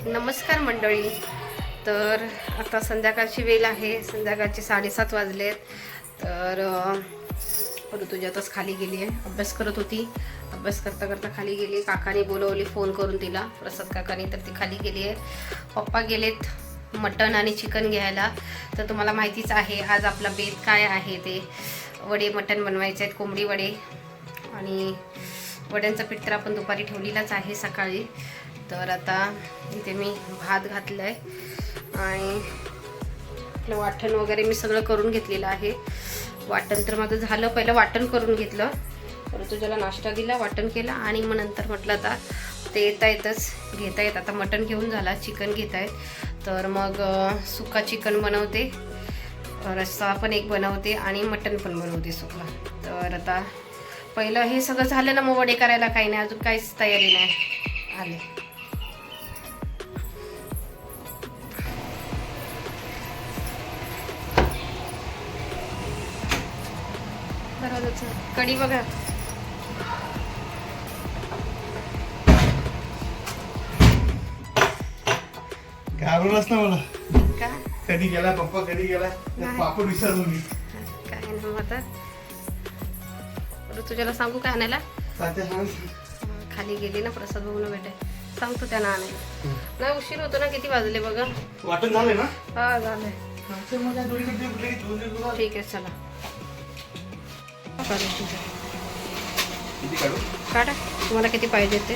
नमस्कार मंडळी. तर आता संध्याकाळची वेळ आहे, संध्याकाळचे 7:30 वाजलेत. तर ऋतुजा आताच खाली गेली आहे, अभ्यास करत होती. अभ्यास करता करता खाली गेली. काकाने बोलवली फोन करून तिला, प्रसाद काकाने, तर ती खाली गेली आहे. पप्पा गेलेत मटण आणि चिकन घ्यायला. तर तुम्हाला माहितीच आहे आज आपला बेत काय आहे ते. वडे मटण बनवायचे आहेत, कोंबडी वडे. आणि वड्यांचं पीठ तर आपण दुपारी ठेवलेलंच आहे सकाळी. तर आता इथे मी भात घातलं आहे आणि आपलं वाटण वगैरे मी सगळं करून घेतलेलं आहे. वाटण तर माझं झालं, पहिलं वाटण करून घेतलं, परंतु ज्याला नाश्ता दिला, वाटण केलं आणि मग नंतर म्हटलं आता ते घेता येत. आता मटण घेऊन झाला, चिकन घेत आहेत. तर मग सुका चिकन बनवते, रस्सा पण एक बनवते आणि मटण पण बनवते सुका. तर आता पहिलं हे सगळं झालं ना, मग वडे करायला काही नाही, अजून काहीच तयारी नाही आले. कढी बघा, घाबरलास ना मला. का कधी गेला पप्पा, कधी गेला पापड विसरलो मी. काय ना आता तुझ्याला सांगू काय आणायला. खाली गेली ना प्रसाद बघून भेटाय, सांगतो त्यांना आणायला. नाही उशीर होतो ना, किती वाजले बघा. वाटण झालंय ना? हा झालंय. ठीक आहे चला काढा, तुम्हाला किती पाहिजे ते.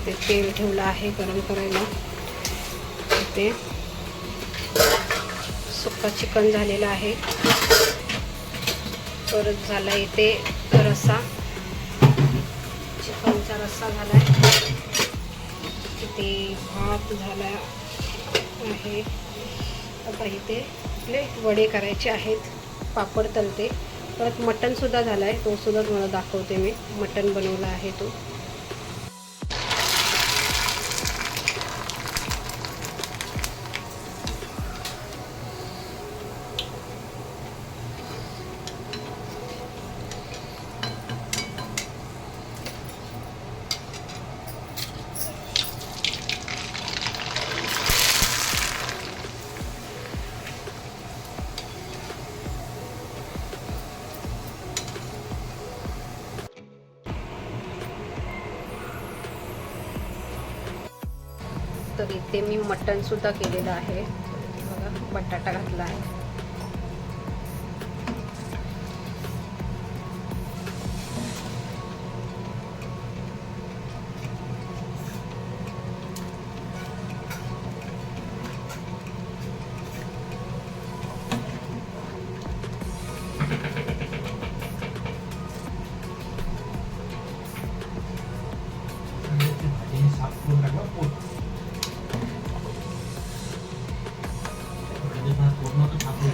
ते तेल ठेवलं आहे गरम करायला. ते सुक्का चिकन झालेलं आहे. परत झाला इथे रस्सा, चिकनचा रस्सा झाला आहे. इथे भात झाला आहे. आता इथे आपले वडे करायचे आहेत, पापड तलते. परत मटणसुद्धा झाला आहे, तो सुद्धा तुम्हाला दाखवते मी. मटण बनवला आहे तो. तर इथे मी मटण सुद्धा केलेलं आहे बघा, बटाटा घातला आहे.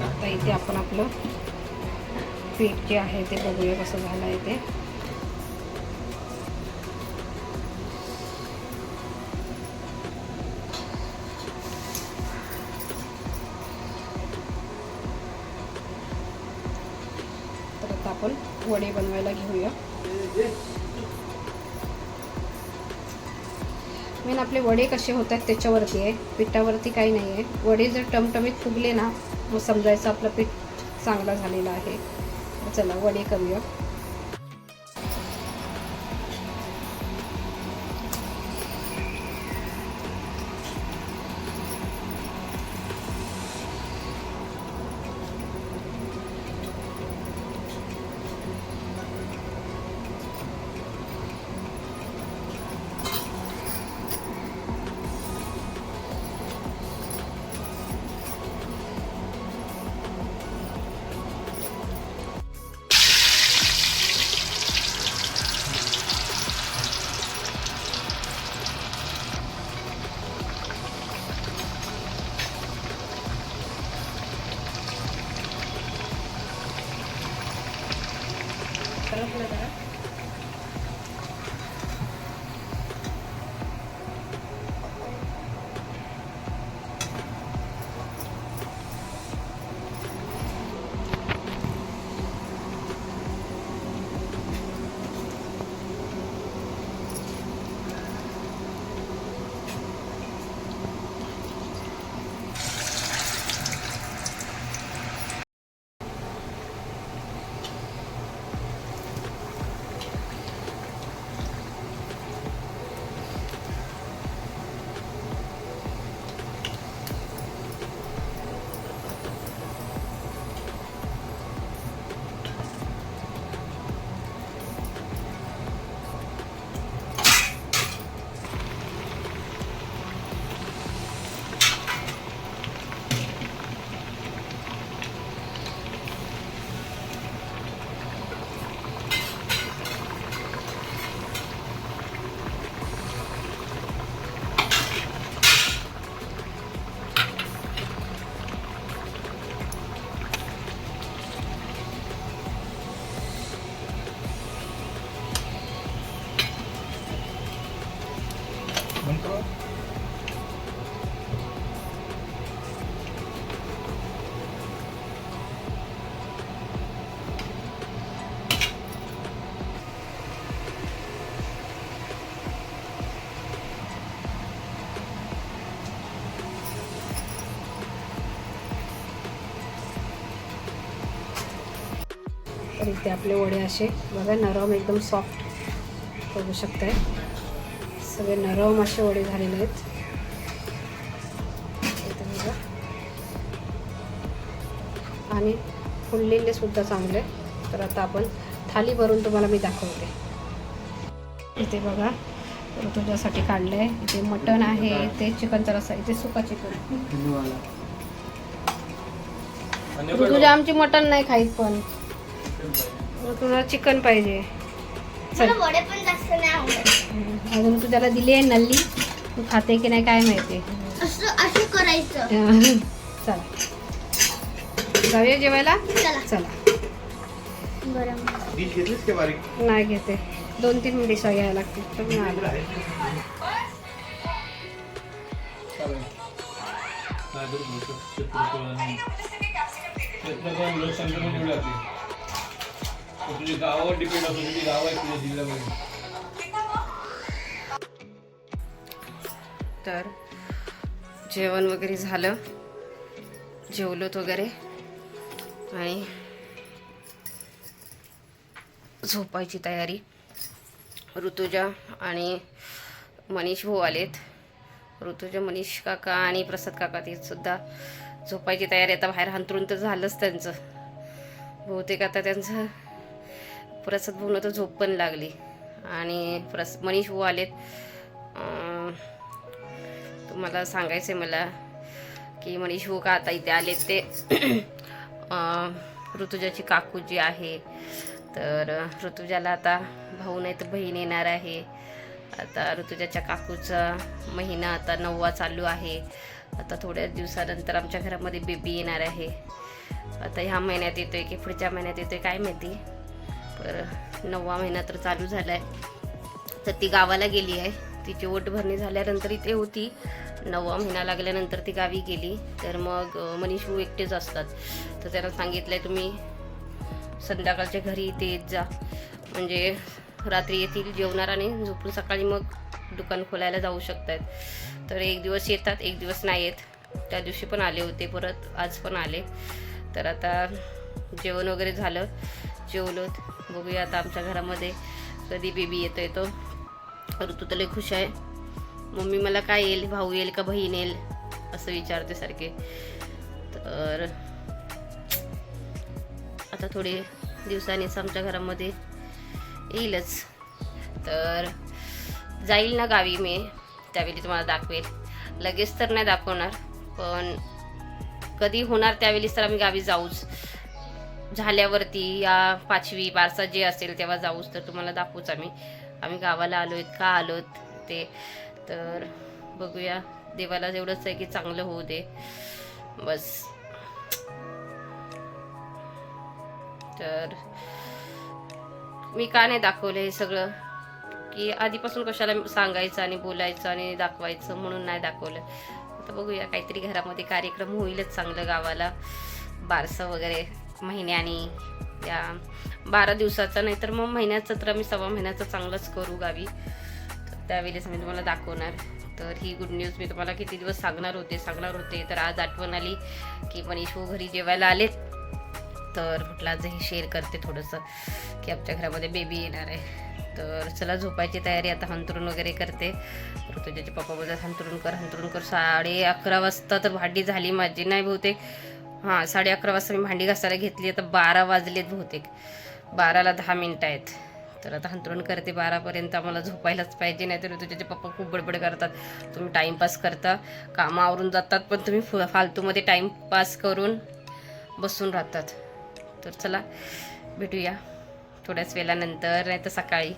आता इथे आपण आपलं पीठ जे आहे ते बघूया कसं झालं आहे ते. तर आता आपण वडे बनवायला घेऊया. मेन आपले वडे कसे होतात त्याच्यावरती आहे, पिठावरती काही नाही आहे. वडे जर टमटमीत फुगले ना, मग समजायचं आपलं पीठ चांगलं झालेलं आहे. चला वडे करूया. तर इथे आपले वडे असे बघा नरम एकदम सॉफ्ट बघू शकताय. सगळे नरम असे वडे झालेले आहेत. इथे बघा आणि फुललेले सुद्धा चांगले. तर आता आपण थाली भरून तुम्हाला मी दाखवते. इथे बघा तुझ्यासाठी काढलं आहे. इथे मटण आहे, इथे चिकनचा रस्सा, इथे सुका चिकन. तुझ्या आमची मटण नाही खाईत पण तुला चिकन पाहिजे. चल वडे पण जास्त नाही आवडत. अजून तुझ्याला दिली आहे नल्ली, तू खाते की नाही काय माहिती. असं करायचं. चला जाऊया जेवायला. चला. बरं डिश घेतलीस का बारीक? नाही घेते, 2-3 डिशा घ्यायला लागतील. तर मी आलो. तुझ्या गावावर डिपेंड असतो, तुझी गाव आहे तुझ्या जिल्ह्यामध्ये. तर जेवण वगैरे झालं, जेवलोत वगैरे आणि झोपायची तयारी. ऋतुजा आणि मनीष भाऊ आलेत. ऋतुजा, मनीष काका आणि प्रसाद काका ते सुद्धा झोपायची तयारी. आता बाहेर हंतरून तर झालंच त्यांचं बहुतेक. आता त्यांचं प्रसाद भाऊनं तर झोप पण लागली. आणि मनीष भाऊ आलेत. तुम्हाला सांगायचं आहे मला की मनीष भाऊ का आता इथे आलेत ते ऋतुजाची काकू जी आहे. तर ऋतुजाला आता भाऊ नाही तर बहीण येणार आहे. आता ऋतुजाच्या काकूचा महिना आता 9वा चालू आहे. आता थोड्या दिवसानंतर आमच्या घरामध्ये बेबी येणार आहे. आता ह्या महिन्यात येतोय की पुढच्या महिन्यात येतोय काय माहिती. पर 9वा महिना तर चालू झाला आहे. तर ती गावाला गेली आहे. तिची ओट भरणी झाल्यानंतर इथे होती. 9वा महिना लागल्यानंतर ती गावी गेली. तर मग मनीष भाऊ एकटेच असतात. तर त्यांना सांगितलं आहे तुम्ही संध्याकाळच्या घरी इथे येत जा, म्हणजे रात्री येतील, जेवणार आणि झोपून सकाळी मग दुकान खोलायला जाऊ शकतात. तर एक दिवस येतात, एक दिवस नाही येत. त्या दिवशी पण आले होते, परत आज पण आले. तर आता जेवण वगैरे झालं, जेवलोत. बघूया आता आमच्या घरामध्ये कधी बेबी येतोय तो. ऋतू तर लय खुश आहे. मम्मी मला काय येईल, भाऊ येईल का बहीण येईल असं विचारते सारखे. तर आता थोडे दिवसांनीच आमच्या घरामध्ये येईलच. तर जाईल ना गावी मी, त्यावेळी तुम्हाला दाखवेल. लगेच तर नाही दाखवणार, पण कधी होणार त्यावेळीच तर आम्ही गावी जाऊच. झाल्यावरती या 5वी बारसा जे असेल तेव्हा जाऊच. तर तुम्हाला दाखवूच आम्ही गावाला आलोय का आलोत ते. तर बघूया, देवाला एवढंच आहे की चांगलं होऊ दे बस. तर मी का नाही दाखवलं हे सगळं, की आधीपासून कशाला सांगायचं आणि बोलायचं आणि दाखवायचं, म्हणून नाही दाखवलं. आता बघूया, काहीतरी घरामध्ये कार्यक्रम होईलच चांगलं गावाला. बारसं वगैरे महिन्यानी, या 12 दिवसाचा नाही तर मग महिन्याचं, तर आम्ही 1.25 महिन्याचं चांगलंच करू गावी. तर त्यावेळेस मी तुम्हाला दाखवणार. तर ही गुड न्यूज मी तुम्हाला किती दिवस सांगणार होते. तर आज आठवण आली की मनीष भाऊ घरी जेवायला आलेत. तर म्हटलं आजही शेअर करते थोडंसं की आमच्या घरामध्ये बेबी येणार आहे. तर चला झोपायची तयारी. आता हंतरून वगैरे करते. ऋतुजाचे पप्पा बोलतात हंतरून कर. 11:30 वाजता तर भांडी झाली माझी, नाही बहुतेक 11:30 वाजता मी भांडी घासायला घेतली. आता 12 वाजलेत बहुतेक, 12ला 10 मिनिटं आहेत. तर आता हंतरून करते. 12पर्यंत आम्हाला झोपायलाच पाहिजे, नाही तर ऋतुजाचे पप्पा खूप बडबड करतात. तुम्ही टाईमपास करता, कामं आवरून जातात, पण तुम्ही फालतूमध्ये टाईमपास करून बसून राहतात. तर चला भेटूया थोड्याच वेळानंतर, नाही तर सकाळी.